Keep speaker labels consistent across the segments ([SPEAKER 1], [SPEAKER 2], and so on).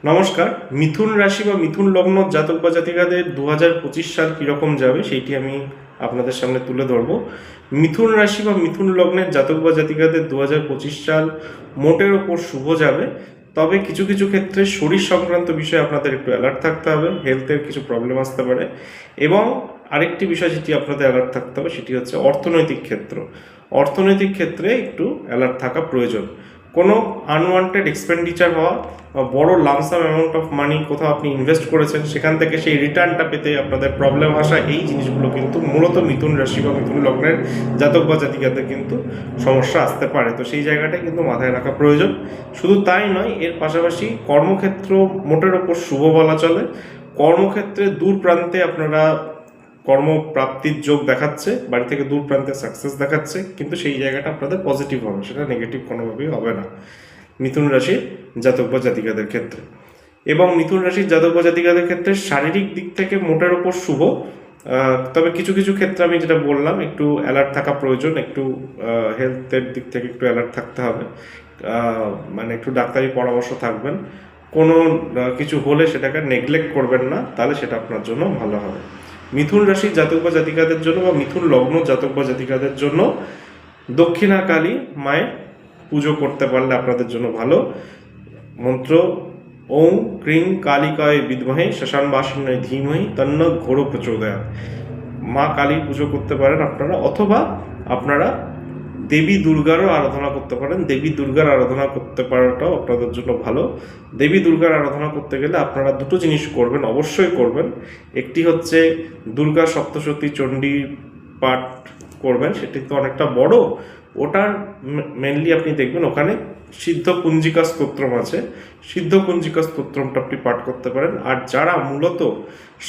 [SPEAKER 1] নমস্কার। মিথুন রাশি বা মিথুন লগ্ন জাতক বা জাতিকাদের 2025 সাল কীরকম যাবে সেইটি আমি আপনাদের সামনে তুলে ধরবো। মিথুন রাশি বা মিথুন লগ্নের জাতক বা জাতিকাদের 2025 সাল মোটের ওপর শুভ যাবে। তবে কিছু কিছু ক্ষেত্রে শরীর সংক্রান্ত বিষয়ে আপনাদের একটু অ্যালার্ট থাকতে হবে, হেলথের কিছু প্রবলেম আসতে পারে। এবং আরেকটি বিষয় যেটি আপনাদের অ্যালার্ট থাকতে হবে সেটি হচ্ছে অর্থনৈতিক ক্ষেত্র। অর্থনৈতিক ক্ষেত্রে একটু অ্যালার্ট থাকা প্রয়োজন। কোনো আনওয়ান্টেড এক্সপেন্ডিচার হওয়া বা বড় লামসাম অ্যামাউন্ট অফ মানি কোথাও আপনি ইনভেস্ট করেছেন সেখান থেকে সেই রিটার্নটা পেতে আপনাদের প্রবলেম আসা, এই জিনিসগুলো কিন্তু মূলত মিথুন রাশি বা মিথুন লগ্নের জাতক বা জাতিকাদের কিন্তু সমস্যা আসতে পারে। তো সেই জায়গাটাই কিন্তু মাথায় রাখা প্রয়োজন। শুধু তাই নয়, এর পাশাপাশি কর্মক্ষেত্র মোটের ওপর শুভ বলা চলে। কর্মক্ষেত্রে দূর প্রান্তে আপনারা কর্মপ্রাপ্তির যোগ দেখাচ্ছে, বাড়ি থেকে দূর প্রান্তে সাকসেস দেখাচ্ছে, কিন্তু সেই জায়গাটা আপনাদের পজিটিভ হবে, সেটা নেগেটিভ কোনোভাবেই হবে না মিথুন রাশির জাতক বা জাতিকাদের ক্ষেত্রে। এবং মিথুন রাশির জাতক বা জাতিকাদের ক্ষেত্রে শারীরিক দিক থেকে মোটের ওপর শুভ। তবে কিছু কিছু ক্ষেত্রে আমি যেটা বললাম, একটু অ্যালার্ট থাকা প্রয়োজন, একটু হেলথের দিক থেকে একটু অ্যালার্ট থাকতে হবে, মানে একটু ডাক্তারি পরামর্শ থাকবেন। কোনো কিছু হলে সেটাকে নেগলেক্ট করবেন না, তাহলে সেটা আপনার জন্য ভালো হবে। মিথুন রাশির জাতক বা জাতিকাদের জন্য বা মিথুন লগ্ন জাতক বা জাতিকাদের জন্য দক্ষিণাকালী মায়ের পুজো করতে পারলে আপনাদের জন্য ভালো। মন্ত্র ওম ক্রিং কালিকায় বিদ্মহে শ্মশানবাসিন্যায় ধীমহি তন্ন ঘোর প্রচোদয়াৎ। মা কালীর পুজো করতে পারেন আপনারা, অথবা আপনারা দেবী দুর্গারও আরাধনা করতে পারেন। দেবী দুর্গার আরাধনা করতে পারাটাও আপনাদের জন্য ভালো। দেবী দুর্গার আরাধনা করতে গেলে আপনারা দুটো জিনিস করবেন, অবশ্যই করবেন। একটি হচ্ছে দুর্গা সপ্তশতী চণ্ডী পাঠ করবেন, সেটি তো অনেকটা বড়। ওটার মেনলি আপনি দেখবেন ওখানে সিদ্ধ কুঞ্জিকা স্তোত্রম আছে, সিদ্ধ কুঞ্জিকা স্তোত্রমটা আপনি পাঠ করতে পারেন। আর যারা মূলত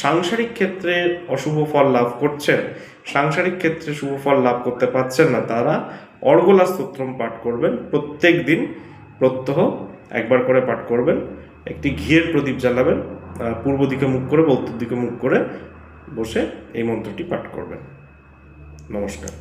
[SPEAKER 1] সাংসারিক ক্ষেত্রে অশুভ ফল লাভ করছেন, সাংসারিক ক্ষেত্রে শুভ ফল লাভ করতে পারছেন না, তারা অর্গলা স্তোত্রম পাঠ করবেন। প্রত্যেক দিন প্রত্যহ একবার করে পাঠ করবেন। একটি ঘিয়ের প্রদীপ জ্বালাবেন, পূর্ব দিকে মুখ করে বা উত্তর দিকে মুখ করে বসে এই মন্ত্রটি পাঠ করবেন। নমস্কার।